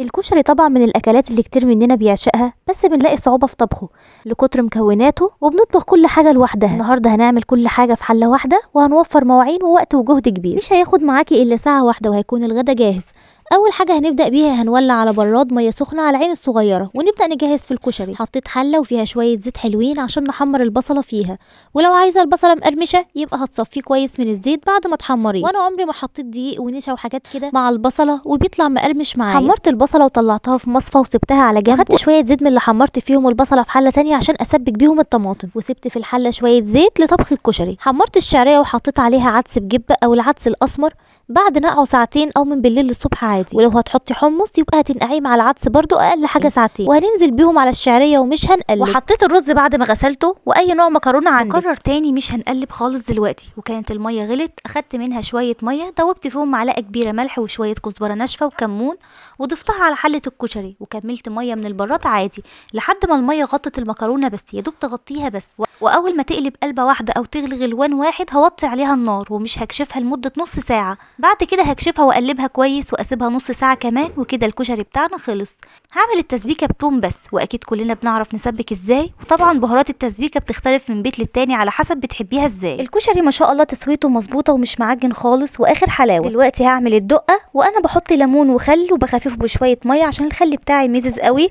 الكشري طبعا من الاكلات اللي كتير مننا بيعشقها، بس بنلاقي صعوبة في طبخه لكتر مكوناته، وبنطبخ كل حاجة لوحدها. النهارده هنعمل كل حاجة في حلة واحدة، وهنوفر مواعين ووقت وجهد كبير. مش هياخد معاكي الا ساعة واحدة وهيكون الغدا جاهز. اول حاجه هنبدا بيها، هنولع على براد ميه سخنه على العين الصغيره ونبدا نجهز في الكشري. حطيت حله وفيها شويه زيت حلوين عشان نحمر البصله فيها، ولو عايزه البصله مقرمشه يبقى هتصفيه كويس من الزيت بعد ما تحمريه. وانا عمري ما حطيت دقيق ونشا وحاجات كده مع البصله وبيطلع مقرمش معايا. حمرت البصله وطلعتها في مصفى وسبتها على جنب، وخدت شويه زيت من اللي حمرت فيهم البصله في حله تانية عشان اسبك بيهم الطماطم، وسبت في الحله شويه زيت لطبخ الكشري. حمرت الشعريه وحطيت عليها عدس بجبه او العدس الاسمر بعد نقعه ساعتين او من بالليل للصبح عادي. ولو هتحطي حمص يبقى هتنقعيه مع العدس برضو اقل حاجه ساعتين، وهننزل بيهم على الشعريه ومش هنقلب. وحطيت الرز بعد ما غسلته واي نوع مكرونه عندك. بكرر تاني مش هنقلب خالص دلوقتي. وكانت الميه غلت، اخدت منها شويه ميه دوبت فيهم معلقه كبيره ملح وشويه كزبره ناشفه وكمون، وضفتها على حله الكشري، وكملت ميه من البراد عادي لحد ما الميه غطت المكرونه بس، يا دوب تغطيها بس. واول ما تقلب قلبه واحده او تغلي غلوان واحد هوطي عليها النار ومش هكشفها لمده نص ساعه. بعد كده هكشفها واقلبها كويس واسيبها نص ساعه كمان، وكده الكشري بتاعنا خلص. هعمل التسبيكه بتوم بس، واكيد كلنا بنعرف نسبك ازاي، وطبعا بهارات التسبيكه بتختلف من بيت للتاني على حسب بتحبيها ازاي. الكشري ما شاء الله تسويته مظبوطه ومش معجن خالص واخر حلاوه. دلوقتي هعمل الدقه، وانا بحط ليمون وخل وبخففه بشويه ميه عشان الخل بتاعي مزز قوي،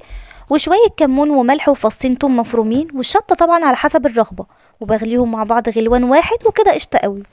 وشويه كمون وملح وفصين توم مفرومين، والشطه طبعا على حسب الرغبه، وبغليهم مع بعض غلوان واحد، وكده قشطه قوي.